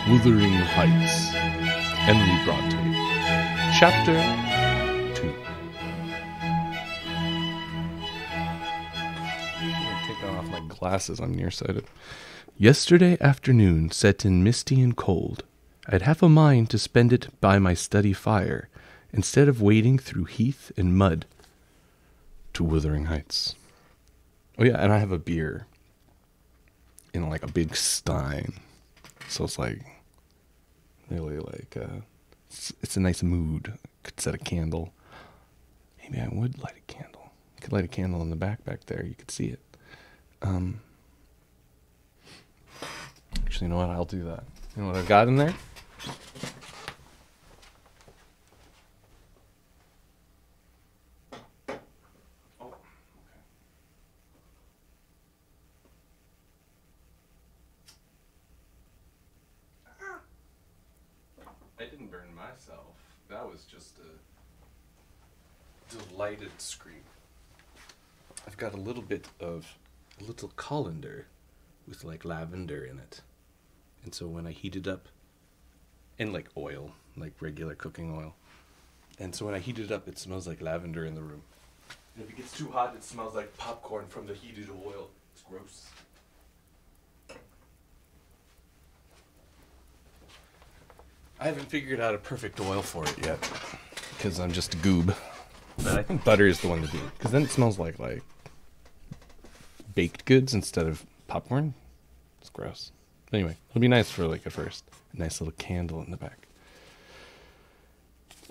Wuthering Heights, Emily Bronte, Chapter 2. I'm going to take off my glasses, I'm nearsighted. Yesterday afternoon set in misty and cold. I'd half a mind to spend it by my study fire, instead of wading through heath and mud to Wuthering Heights. Oh yeah, and I have a beer in like a big stein. So it's like, really like, it's a nice mood. Could set a candle. Maybe I would light a candle. I could light a candle in the back there. You could see it. Actually, you know what? I'll do that. You know what I've got in there? Oh, okay. I didn't burn myself. That was just a delighted scream. I've got a little colander with like lavender in it. And so when I heat it up, and like oil, like regular cooking oil. And so when I heat it up, it smells like lavender in the room. And if it gets too hot, it smells like popcorn from the heated oil. It's gross. I haven't figured out a perfect oil for it yet, because I'm just a goob. But I think butter is the one to do, because then it smells like baked goods instead of popcorn. It's gross. Anyway, it'll be nice for like at first. A nice little candle in the back.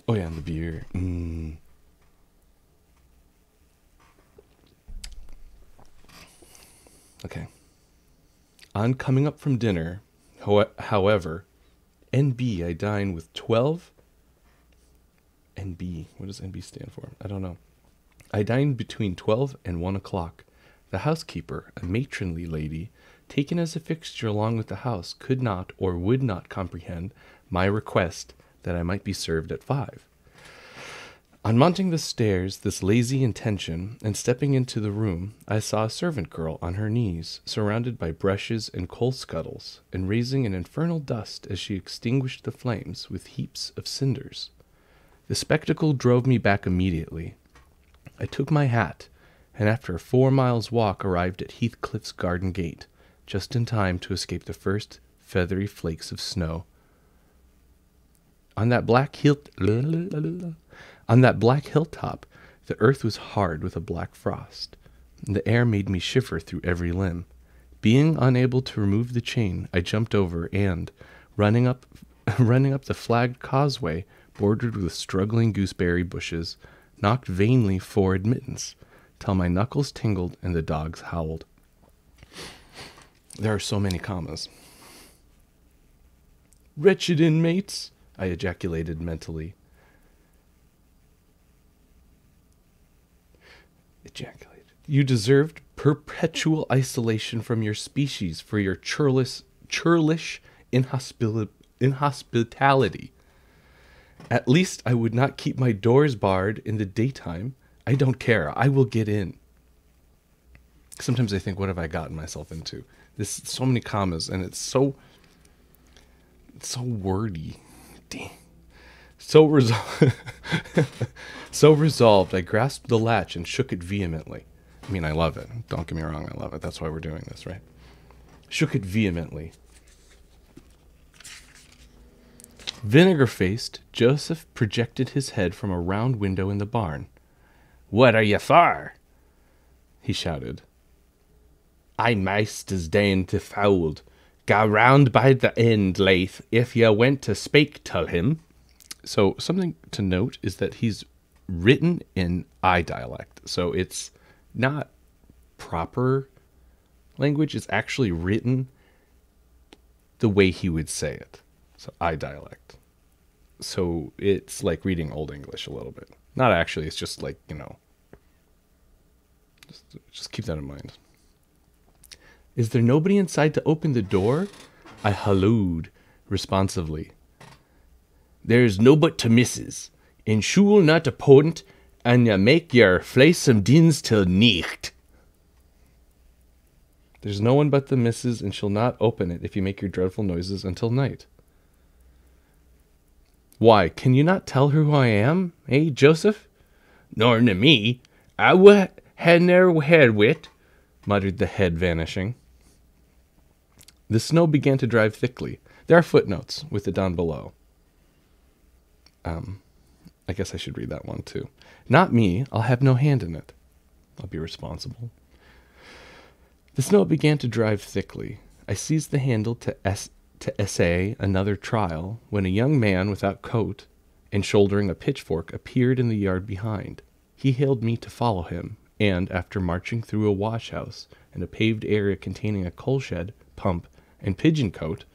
Oh yeah, and the beer. Okay. On coming up from dinner, however, NB, I dine with 12. NB, what does NB stand for? I don't know. I dined between 12 and 1 o'clock. The housekeeper, a matronly lady, taken as a fixture along with the house, could not or would not comprehend my request that I might be served at 5. On mounting the stairs, this lazy intention, and stepping into the room, I saw a servant girl on her knees, surrounded by brushes and coal scuttles, and raising an infernal dust as she extinguished the flames with heaps of cinders. The spectacle drove me back immediately. I took my hat, and after a 4 miles walk arrived at Heathcliff's garden gate, just in time to escape the first feathery flakes of snow. On that black hilltop, the earth was hard with a black frost, and the air made me shiver through every limb. Being unable to remove the chain, I jumped over and, running up the flagged causeway bordered with struggling gooseberry bushes, knocked vainly for admittance, till my knuckles tingled and the dogs howled. There are so many commas. Wretched inmates, I ejaculated mentally. You deserved perpetual isolation from your species for your churlish inhospitality. At least I would not keep my doors barred in the daytime. I don't care. I will get in. Sometimes I think, what have I gotten myself into? There's so many commas, and it's so wordy. Damn. So resolved, I grasped the latch and shook it vehemently. I mean, I love it. Don't get me wrong, I love it. That's why we're doing this, right? Shook it vehemently. Vinegar-faced, Joseph projected his head from a round window in the barn. "What are you for?" he shouted. "I maisters deign to fold. Go round by the end, Laith, if you went to speak to him." So something to note is that he's written in I dialect. So it's not proper language. It's actually written the way he would say it. So I dialect. So it's like reading Old English a little bit. Not actually, it's just like, just keep that in mind. "Is there nobody inside to open the door?" I hallooed responsively. "There's no but to missus, and she'll not appoint, and you make your flaysome dins till nicht." There's no one but the missus, and she'll not open it if you make your dreadful noises until night. Why, can you not tell her who I am, eh, Joseph? Nor'n to me. I had ne'er had wit, muttered the head, vanishing. The snow began to drive thickly. There are footnotes with it down below. I guess I should read that one too. Not me. I'll have no hand in it. I'll be responsible. The snow began to drive thickly. I seized the handle to essay another trial when a young man without coat and shouldering a pitchfork appeared in the yard behind. He hailed me to follow him, and after marching through a wash house and a paved area containing a coal shed, pump, and pigeon cote,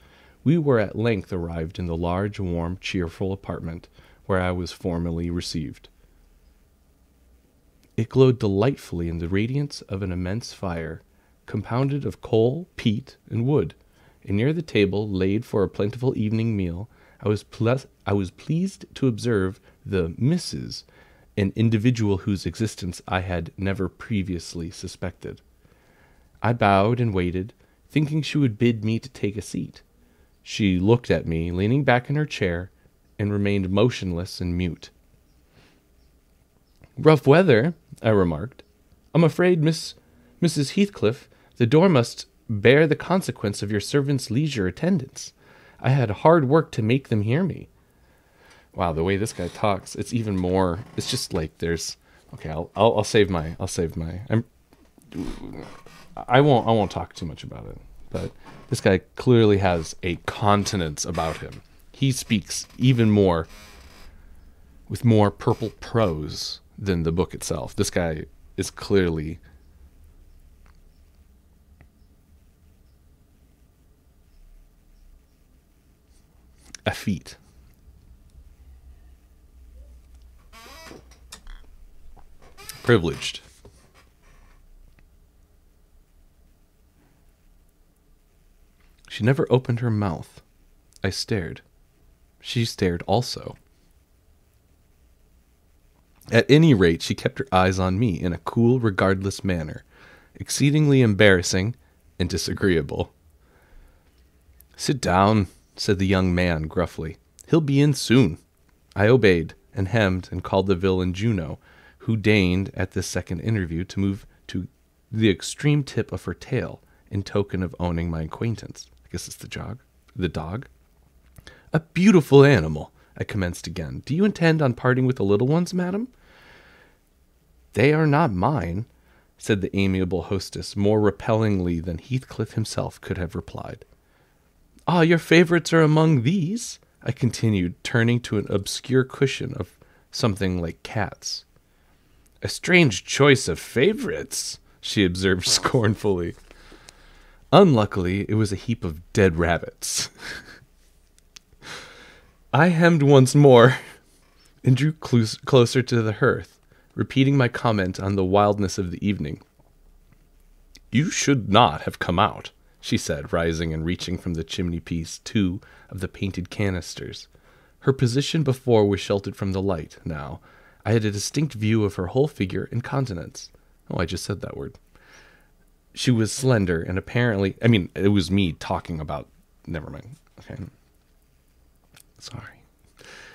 we were at length arrived in the large, warm, cheerful apartment where I was formally received. It glowed delightfully in the radiance of an immense fire, compounded of coal, peat, and wood, and near the table, laid for a plentiful evening meal, I was pleased to observe the Mrs., an individual whose existence I had never previously suspected. I bowed and waited, thinking she would bid me to take a seat. She looked at me, leaning back in her chair, and remained motionless and mute. "Rough weather," I remarked. "I'm afraid, Mrs. Heathcliff, the door must bear the consequence of your servant's leisure attendance. I had hard work to make them hear me." Wow, the way this guy talks, it's even more. It's just like there's. Okay, I'll save my. I won't talk too much about it. But this guy clearly has a continence about him. He speaks even more with more purple prose than the book itself. This guy is clearly a feat. Privileged. She never opened her mouth. I stared. She stared also. At any rate, she kept her eyes on me in a cool, regardless manner, exceedingly embarrassing and disagreeable. "Sit down," said the young man gruffly. "He'll be in soon." I obeyed, and hemmed and called the villain Juno, who deigned at this second interview to move to the extreme tip of her tail in token of owning my acquaintance. I guess it's the dog. "A beautiful animal," I commenced again. "Do you intend on parting with the little ones, madam?" "They are not mine," said the amiable hostess, more repellingly than Heathcliff himself could have replied. "Ah, your favorites are among these," I continued, turning to an obscure cushion of something like cats. "A strange choice of favorites," she observed scornfully. Unluckily, it was a heap of dead rabbits. I hemmed once more and drew closer to the hearth, repeating my comment on the wildness of the evening. "You should not have come out," she said, rising and reaching from the chimney-piece 2 of the painted canisters. Her position before was sheltered from the light. Now, I had a distinct view of her whole figure and countenance. Oh, I just said that word. She was slender and apparently... it was me talking about... Never mind. Okay. Sorry.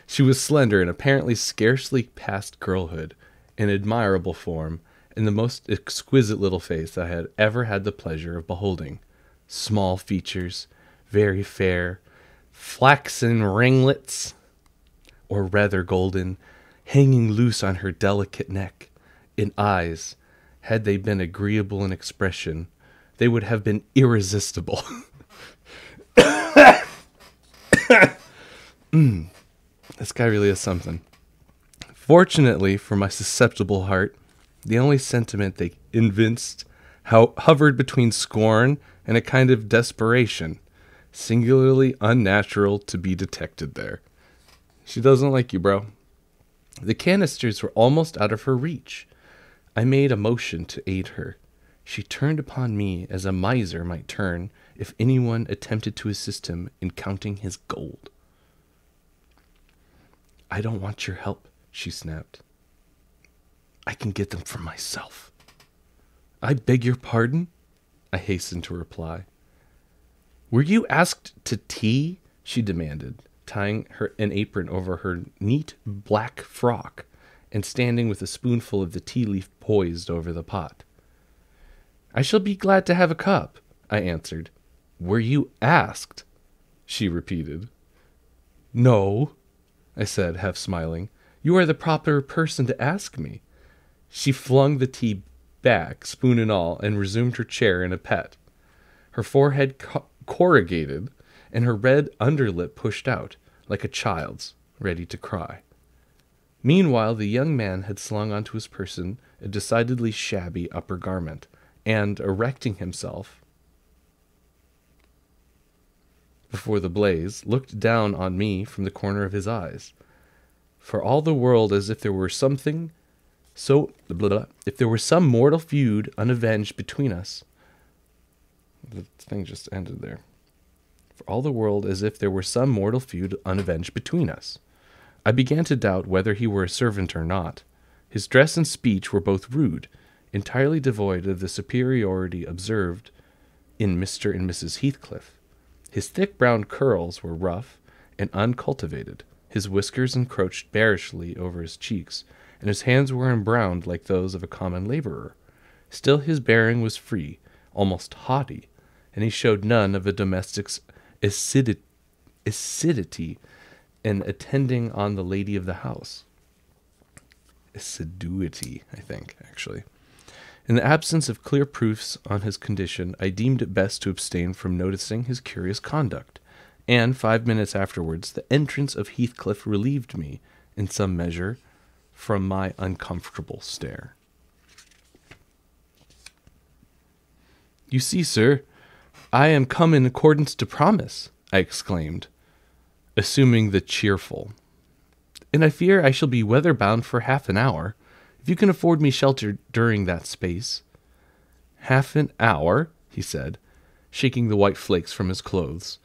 She was slender and apparently scarcely past girlhood, an admirable form, and the most exquisite little face I had ever had the pleasure of beholding. Small features, very fair, flaxen ringlets, or rather golden, hanging loose on her delicate neck, and eyes, had they been agreeable in expression, they would have been irresistible. This guy really is something. Fortunately for my susceptible heart, the only sentiment they evinced hovered between scorn and a kind of desperation, singularly unnatural to be detected there. She doesn't like you, bro. The canisters were almost out of her reach. I made a motion to aid her. She turned upon me as a miser might turn if anyone attempted to assist him in counting his gold. "I don't want your help," she snapped. "I can get them for myself." "I beg your pardon?" I hastened to reply. "Were you asked to tea?" she demanded, tying an apron over her neat black frock and standing with a spoonful of the tea leaf poised over the pot. "I shall be glad to have a cup," I answered. "Were you asked?" she repeated. "No," I said, half smiling. "You are the proper person to ask me." She flung the tea back, spoon and all, and resumed her chair in a pet. Her forehead corrugated, and her red underlip pushed out, like a child's, ready to cry. Meanwhile, the young man had slung onto his person a decidedly shabby upper garment, and, erecting himself before the blaze, looked down on me from the corner of his eyes. For all the world as if there were something if there were some mortal feud unavenged between us. The thing just ended there. For all the world as if there were some mortal feud unavenged between us. I began to doubt whether he were a servant or not. His dress and speech were both rude, entirely devoid of the superiority observed in Mr. and Mrs. Heathcliff. His thick brown curls were rough and uncultivated. His whiskers encroached bearishly over his cheeks, and his hands were embrowned like those of a common laborer. Still his bearing was free, almost haughty, and he showed none of a domestic's acidity in attending on the lady of the house. Assiduity, I think, actually. In the absence of clear proofs on his condition, I deemed it best to abstain from noticing his curious conduct, and 5 minutes afterwards the entrance of Heathcliff relieved me, in some measure, from my uncomfortable stare. "You see, sir, I am come in accordance to promise," I exclaimed, assuming the cheerful. "And I fear I shall be weather-bound for half an hour, if you can afford me shelter during that space." "Half an hour?" he said, shaking the white flakes from his clothes.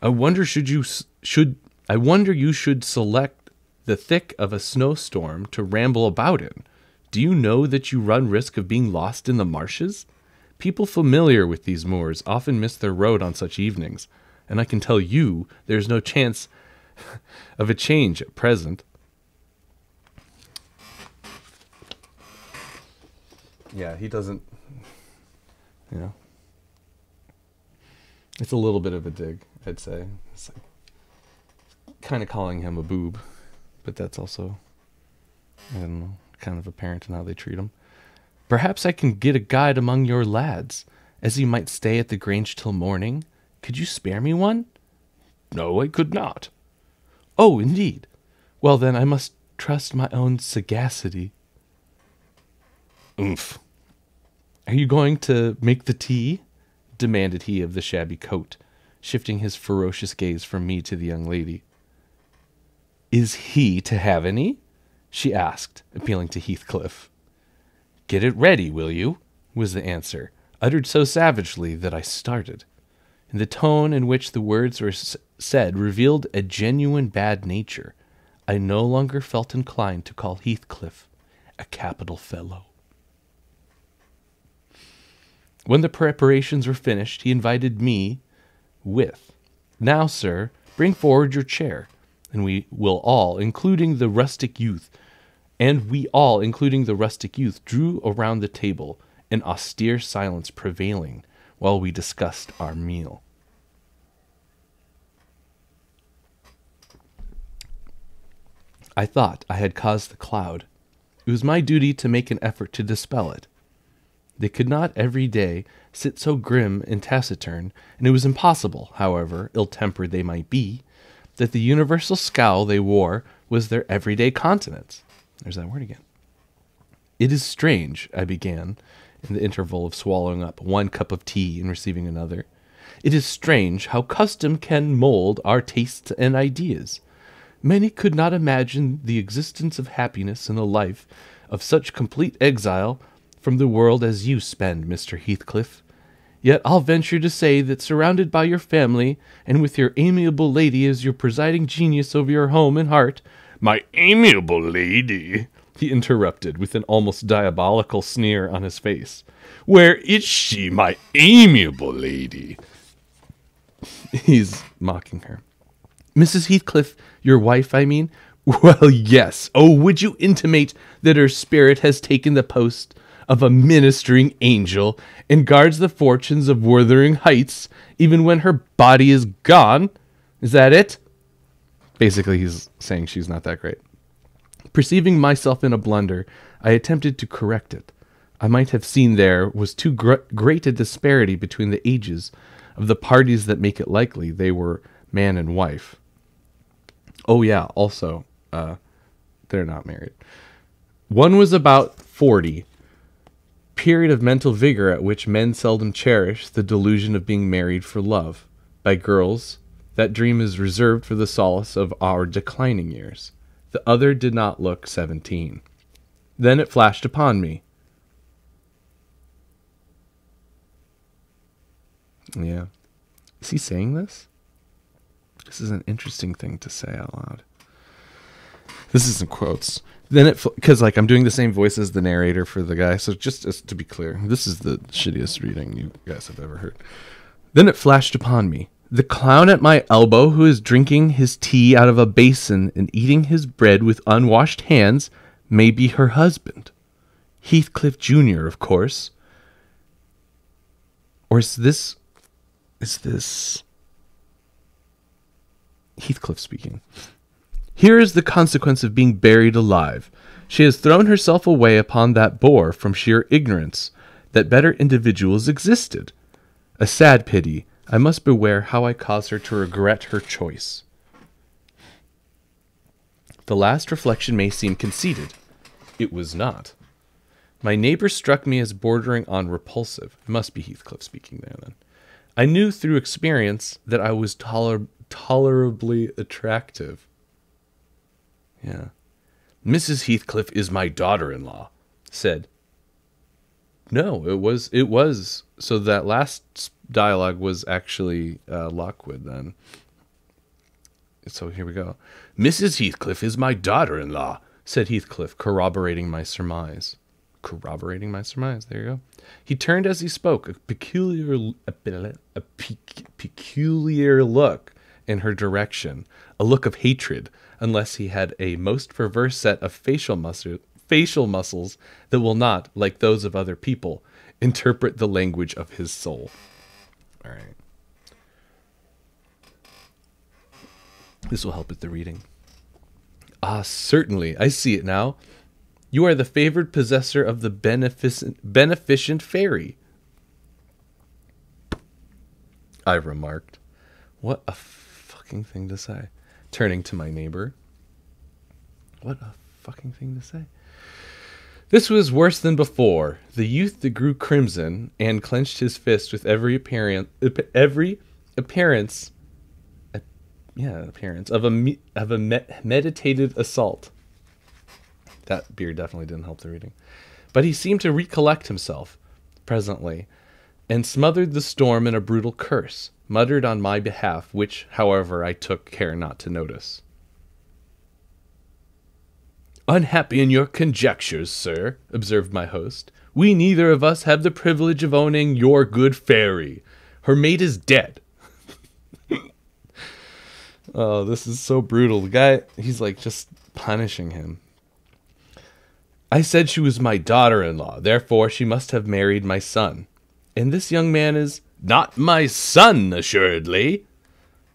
I wonder you should select the thick of a snowstorm to ramble about in. Do you know that you run risk of being lost in the marshes? People familiar with these moors often miss their road on such evenings, and I can tell you there's no chance of a change at present." Yeah, he doesn't, it's a little bit of a dig, I'd say. It's like kind of calling him a boob, but that's also, I don't know, kind of apparent in how they treat him. "Perhaps I can get a guide among your lads, as he might stay at the Grange till morning. Could you spare me one?" "No, I could not." "Oh, indeed. Well, then, I must trust my own sagacity." "Oomph." "Are you going to make the tea?" demanded he of the shabby coat, shifting his ferocious gaze from me to the young lady. "Is he to have any?" she asked, appealing to Heathcliff. "Get it ready, will you?" was the answer, uttered so savagely that I started. And the tone in which the words were said revealed a genuine bad nature. I no longer felt inclined to call Heathcliff a capital fellow. When the preparations were finished, he invited me with, "Now, sir, bring forward your chair," and we all, including the rustic youth, drew around the table, an austere silence prevailing while we discussed our meal. I thought I had caused the cloud. It was my duty to make an effort to dispel it. They could not every day sit so grim and taciturn, and it was impossible, however ill-tempered they might be, that the universal scowl they wore was their everyday countenance. There's that word again. "It is strange," I began, in the interval of swallowing up one cup of tea and receiving another. "It is strange how custom can mold our tastes and ideas. Many could not imagine the existence of happiness in a life of such complete exile from the world as you spend, Mr. Heathcliff. Yet I'll venture to say that surrounded by your family, and with your amiable lady as your presiding genius over your home and heart—" "My amiable lady," he interrupted, with an almost diabolical sneer on his face. "Where is she, my amiable lady?" He's mocking her. Mrs. Heathcliff, your wife, I mean? Well, yes. Oh, would you intimate that her spirit has taken the post of a ministering angel and guards the fortunes of Wuthering Heights, even when her body is gone? Is that it? Basically, he's saying she's not that great. Perceiving myself in a blunder, I attempted to correct it. I might have seen there was too great a disparity between the ages of the parties that make it likely they were man and wife. Oh yeah, also, they're not married. One was about 40, period of mental vigor at which men seldom cherish the delusion of being married for love. By girls, that dream is reserved for the solace of our declining years. The other did not look 17. Then it flashed upon me. Yeah. Is he saying this? This is an interesting thing to say out loud. This is in quotes. Then it, because like I'm doing the same voice as the narrator for the guy, so just to be clear, this is the shittiest reading you guys have ever heard. Then it flashed upon me. The clown at my elbow who is drinking his tea out of a basin and eating his bread with unwashed hands may be her husband. Heathcliff Jr., of course. Or is this Heathcliff speaking? Here is the consequence of being buried alive. She has thrown herself away upon that boar from sheer ignorance that better individuals existed. A sad pity. I must beware how I cause her to regret her choice. The last reflection may seem conceited. It was not. My neighbor struck me as bordering on repulsive. It must be Heathcliff speaking there then. I knew through experience that I was tolerably attractive. Yeah. Mrs. Heathcliff is my daughter-in-law, said. No, it was. So that last dialogue was actually Lockwood then. So here we go. Mrs. Heathcliff is my daughter-in-law, said Heathcliff, corroborating my surmise. There you go. He turned as he spoke, a peculiar look in her direction, a look of hatred, unless he had a most perverse set of facial muscles that will not, like those of other people, interpret the language of his soul. All right. This will help with the reading. Ah, certainly. I see it now. You are the favored possessor of the beneficent fairy, I remarked. What a fucking thing to say. Turning to my neighbor. What a fucking thing to say. This was worse than before. The youth that grew crimson and clenched his fist with every appearance of a meditated assault. That beer definitely didn't help the reading. But he seemed to recollect himself presently, and smothered the storm in a brutal curse, muttered on my behalf, which, however, I took care not to notice. Unhappy in your conjectures, sir, observed my host. We neither of us have the privilege of owning your good fairy. Her mate is dead. Oh, this is so brutal. The guy, he's like just punishing him. I said she was my daughter-in-law, therefore she must have married my son. And this young man is not my son, assuredly.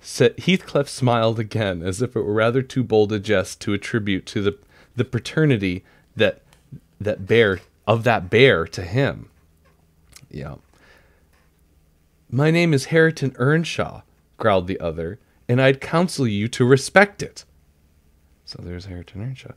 Heathcliff smiled again, as if it were rather too bold a jest to attribute to the paternity that bear to him. Yeah. My name is Hareton Earnshaw, growled the other, and I'd counsel you to respect it. So there's Hareton Earnshaw.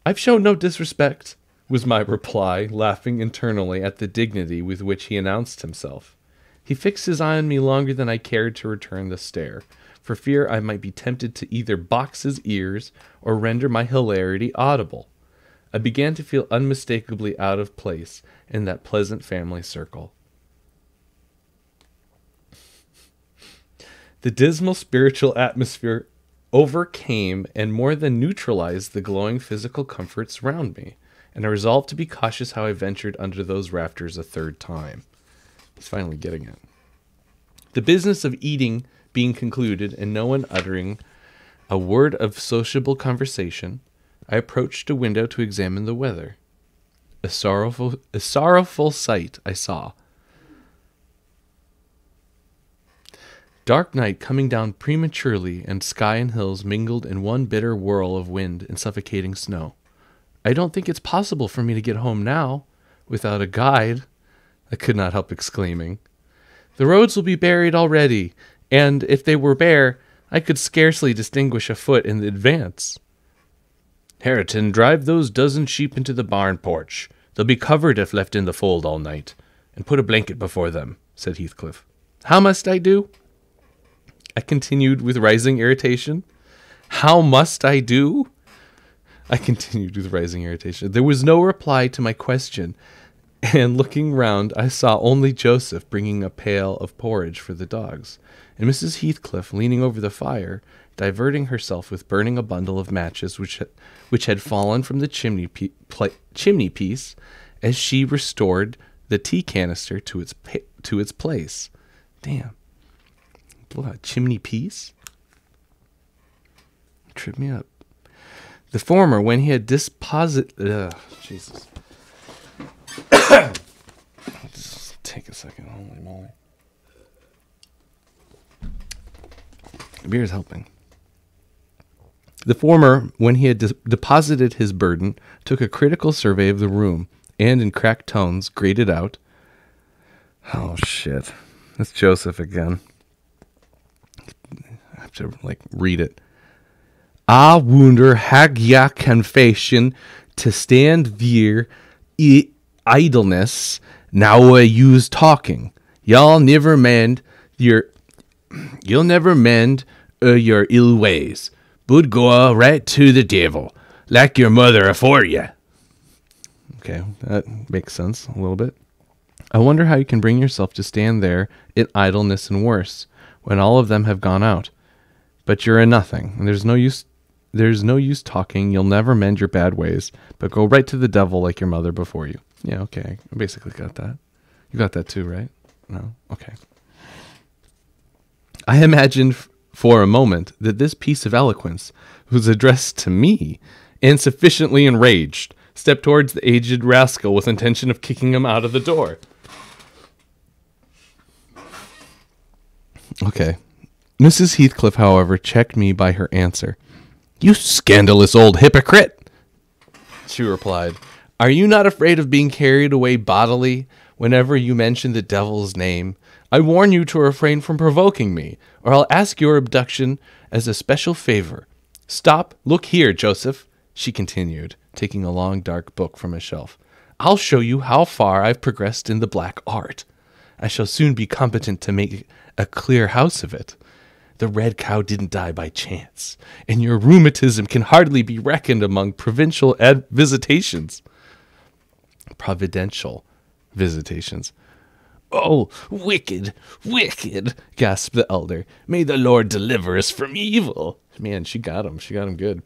I've shown no disrespect, was my reply, laughing internally at the dignity with which he announced himself. He fixed his eye on me longer than I cared to return the stare, for fear I might be tempted to either box his ears or render my hilarity audible. I began to feel unmistakably out of place in that pleasant family circle. The dismal spiritual atmosphere overcame and more than neutralized the glowing physical comforts round me, and I resolved to be cautious how I ventured under those rafters a third time. He's finally getting it. The business of eating being concluded, and no one uttering a word of sociable conversation, I approached a window to examine the weather. A sorrowful sight I saw. Dark night coming down prematurely, and sky and hills mingled in one bitter whirl of wind and suffocating snow. I don't think it's possible for me to get home now, without a guide, I could not help exclaiming. The roads will be buried already, and if they were bare, I could scarcely distinguish a foot in advance. Harriton, drive those dozen sheep into the barn porch. They'll be covered if left in the fold all night, and put a blanket before them, said Heathcliff. How must I do? I continued with rising irritation. How must I do? I continued with rising irritation. There was no reply to my question, and looking round, I saw only Joseph bringing a pail of porridge for the dogs, and Mrs. Heathcliff leaning over the fire, diverting herself with burning a bundle of matches which had fallen from the chimney piece as she restored the tea canister to its place. Damn. What, chimney piece? Trip me up. The former, when he had Jesus. Just take a second. Holy moly. Beer is helping. The former, when he had deposited his burden, took a critical survey of the room, and in cracked tones grated out, "Oh shit, it's Joseph again." I have to read it. "I wonder how ya can fashion to stand there idleness now you's talking. You'll never mend your ill ways, but go right to the devil, like your mother afore you." Okay, that makes sense a little bit. "I wonder how you can bring yourself to stand there in idleness and worse, when all of them have gone out. But you're a nothing, and there's no use talking. You'll never mend your bad ways, but go right to the devil like your mother before you." Yeah, okay, I basically got that. You got that too, right? No? Okay. I imagined for a moment that this piece of eloquence was addressed to me, and sufficiently enraged, stepped towards the aged rascal with intention of kicking him out of the door. Okay. Mrs. Heathcliff, however, checked me by her answer. "You scandalous old hypocrite," she replied. "Are you not afraid of being carried away bodily whenever you mention the devil's name? I warn you to refrain from provoking me, or I'll ask your abduction as a special favor. Stop, look here, Joseph," she continued, taking a long dark book from a shelf. "I'll show you how far I've progressed in the black art. I shall soon be competent to make a clear house of it. The red cow didn't die by chance, and your rheumatism can hardly be reckoned among provincial visitations. Providential visitations. "Oh, wicked, wicked," gasped the elder. "May the Lord deliver us from evil." Man, she got him. She got him good.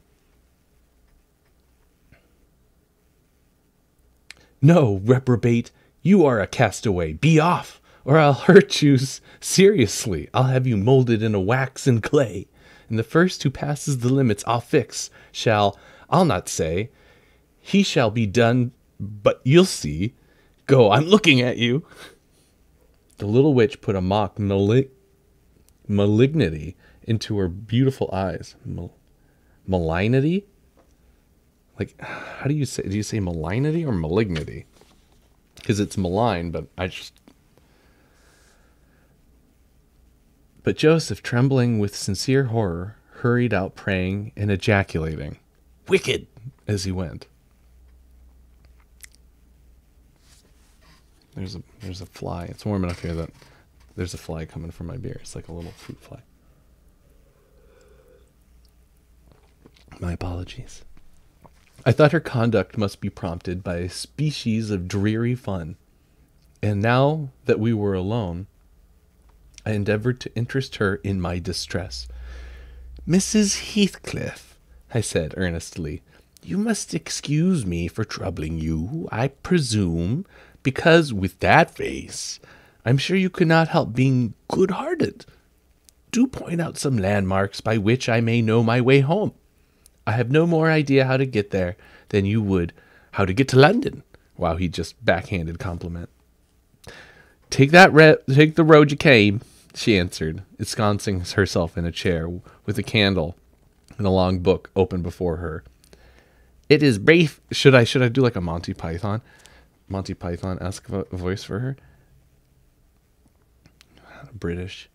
"No, reprobate, you are a castaway. Be off, or I'll hurt you seriously. I'll have you molded in a wax and clay, and the first who passes the limits I'll fix I'll not say, he shall be done, but you'll see. Go, I'm looking at you." The little witch put a mock malignity into her beautiful eyes. Malignity? How do you say malignity or malignity? Because it's malign, but But Joseph, trembling with sincere horror, hurried out praying and ejaculating, "Wicked," as he went. There's a fly. It's warm enough here that there's a fly coming from my beer. It's like a little fruit fly. My apologies. I thought her conduct must be prompted by a species of dreary fun, and now that we were alone, I endeavored to interest her in my distress. "Mrs. Heathcliff," I said earnestly, "you must excuse me for troubling you, I presume, because with that face, I'm sure you could not help being good-hearted. do point out some landmarks by which I may know my way home. I have no more idea how to get there than you would how to get to London. Wow, he just backhanded compliment. Take the road you came, she answered, ensconcing herself in a chair with a candle and a long book open before her. It is brief. Should I do like a Monty Python? Monty Python-esque voice for her? British.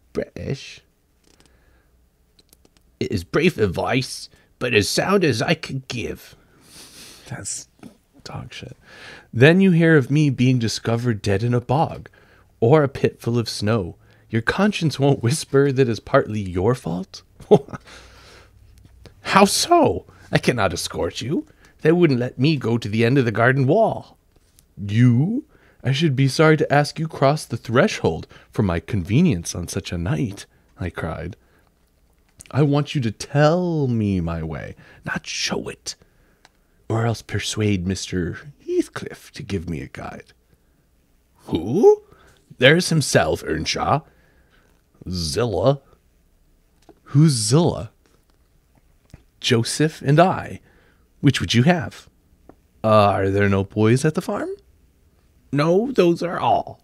It is brief advice, but as sound as I could give. That's dog shit. Then you hear of me being discovered dead in a bog, or a pit full of snow. Your conscience won't whisper that is partly your fault? How so? I cannot escort you. They wouldn't let me go to the end of the garden wall. You? I should be sorry to ask you cross the threshold for my convenience on such a night, I cried. I want you to tell me my way, not show it, or else persuade Mr. Heathcliff to give me a guide. Who? There's himself, Earnshaw. Zillah. Who's Zillah? Joseph and I. Which would you have? Are there no boys at the farm? No, those are all.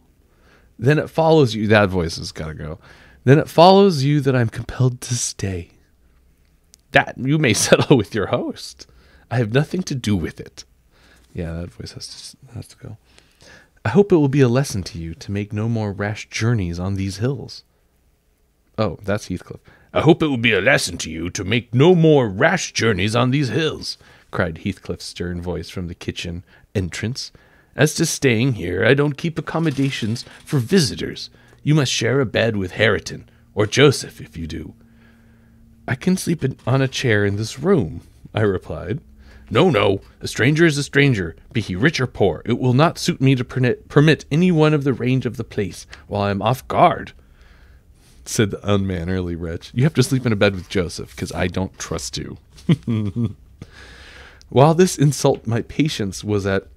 Then it follows you. That voice has got to go. Then it follows you that I'm compelled to stay. That you may settle with your host. I have nothing to do with it. Yeah, that voice has to go. I hope it will be a lesson to you to make no more rash journeys on these hills. Oh, that's Heathcliff. I hope it will be a lesson to you to make no more rash journeys on these hills, cried Heathcliff's stern voice from the kitchen entrance. As to staying here, I don't keep accommodations for visitors. You must share a bed with Hareton, or Joseph if you do. I can sleep on a chair in this room, I replied. No, a stranger is a stranger, be he rich or poor. It will not suit me to permit any one of the range of the place while I am off guard, said the unmannerly wretch. You have to sleep in a bed with Joseph, because I don't trust you. With this insult, my patience was at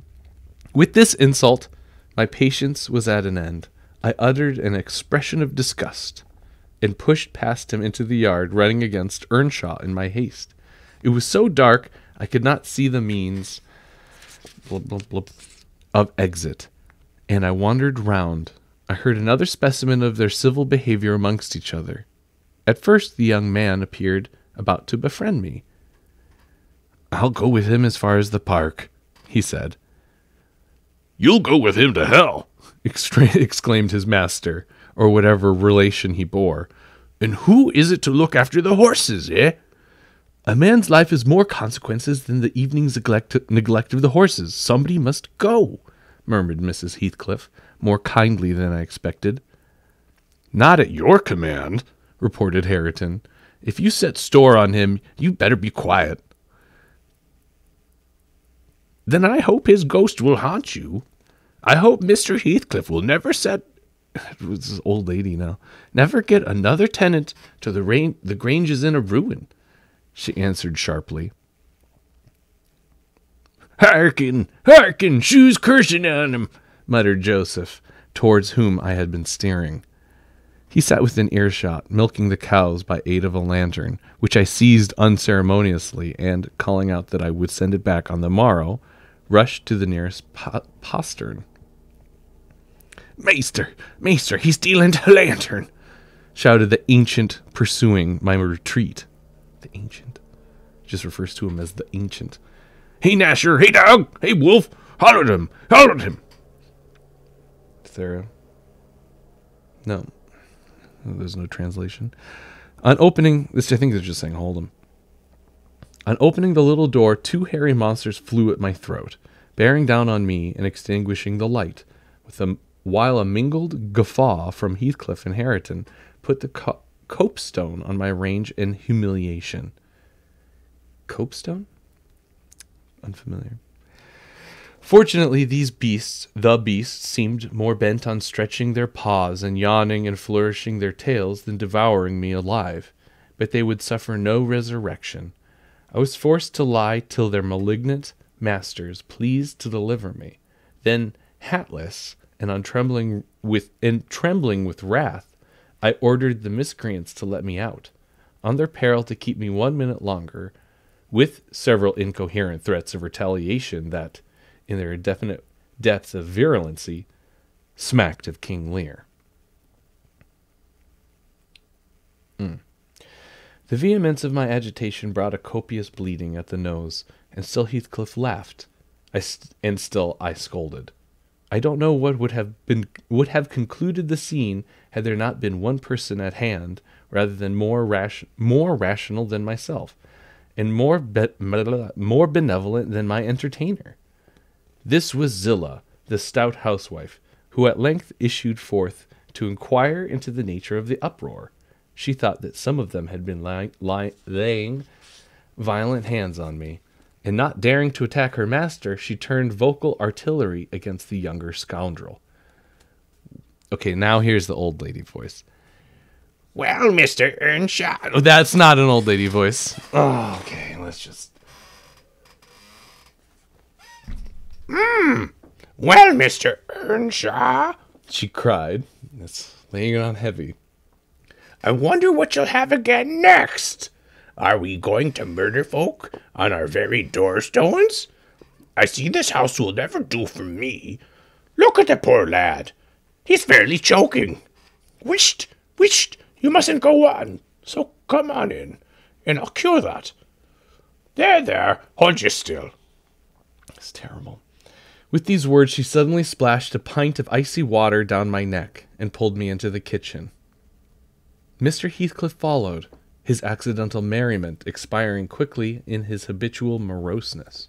an end. I uttered an expression of disgust and pushed past him into the yard, running against Earnshaw in my haste. It was so dark I could not see the means of exit, and I wandered round. I heard another specimen of their civil behavior amongst each other. At first the young man appeared about to befriend me. I'll go with him as far as the park, he said. You'll go with him to hell, exclaimed his master, or whatever relation he bore. And who is it to look after the horses, eh? A man's life has more consequences than the evening's neglect of the horses. Somebody must go, murmured Mrs. Heathcliff, more kindly than I expected. Not at your command, reported Hareton. If you set store on him, you better be quiet. Then I hope his ghost will haunt you. I hope Mr. Heathcliff will never this is old lady now, never get another tenant till the Grange is in a ruin, she answered sharply. Hearken, shoes cursing on him, muttered Joseph, towards whom I had been staring. He sat within earshot, milking the cows by aid of a lantern, which I seized unceremoniously, and, calling out that I would send it back on the morrow, rushed to the nearest postern. Maester, he's stealing the lantern, shouted the ancient, pursuing my retreat. The ancient just refers to him as the ancient. Hey, Nasher, hey, dog, hey, wolf, holler at him. Thera. No, there's no translation. On opening, I think they're just saying hold him. On opening the little door, two hairy monsters flew at my throat, bearing down on me and extinguishing the light, while a mingled guffaw from Heathcliff and Hareton put the copestone on my range in humiliation. Copestone? Unfamiliar. Fortunately, the beasts, seemed more bent on stretching their paws and yawning and flourishing their tails than devouring me alive, but they would suffer no resurrection. I was forced to lie till their malignant masters pleased to deliver me. Then, hatless and trembling with wrath, I ordered the miscreants to let me out, on their peril to keep me 1 minute longer, with several incoherent threats of retaliation that, in their indefinite depth of virulency, smacked of King Lear. The vehemence of my agitation brought a copious bleeding at the nose, and still Heathcliff laughed, and still I scolded. I don't know what would have concluded the scene had there not been one person at hand, rather than more rational than myself, and more benevolent than my entertainer. This was Zillah, the stout housewife, who at length issued forth to inquire into the nature of the uproar. She thought that some of them had been laying violent hands on me, and not daring to attack her master, she turned vocal artillery against the younger scoundrel. Okay, now here's the old lady voice. Well, Mr. Earnshaw. Oh, that's not an old lady voice. Oh, okay, let's just... Well, Mr. Earnshaw, she cried. It's laying it on heavy. I wonder what you'll have again next. Are we going to murder folk on our very doorstones? I see this house will never do for me. Look at the poor lad. He's fairly choking. Whisht, you mustn't go on. So come on in, and I'll cure that. There, hold you still. It's terrible. With these words, she suddenly splashed a pint of icy water down my neck and pulled me into the kitchen. Mr. Heathcliff followed, his accidental merriment expiring quickly in his habitual moroseness.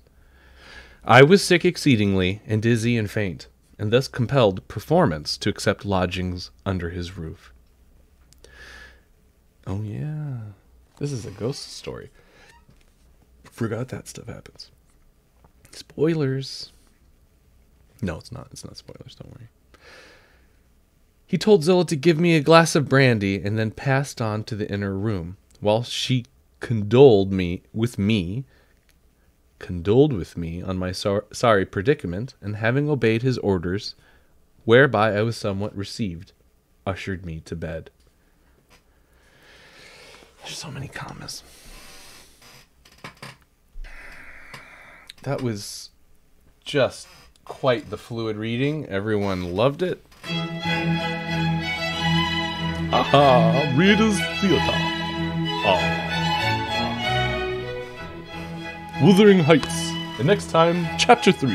I was sick exceedingly, and dizzy and faint, and thus compelled performance to accept lodgings under his roof. Oh yeah, this is a ghost story. Forgot that stuff happens. Spoilers. No, it's not. It's not spoilers, don't worry. He told Zillah to give me a glass of brandy and then passed on to the inner room, while she condoled with me on my sorry predicament, and having obeyed his orders, whereby I was somewhat received, ushered me to bed. There's so many commas. That was just quite the fluid reading. Everyone loved it. Aha, Reader's Theatre. Wuthering Heights. The next time, Chapter 3.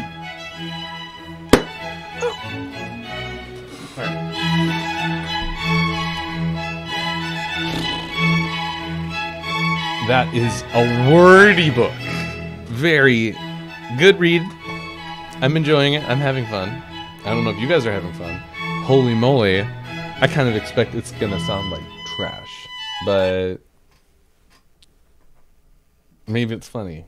That is a wordy book. Very good read. I'm enjoying it. I'm having fun. I don't know if you guys are having fun. Holy moly. I kind of expect it's going to sound like trash. But maybe it's funny.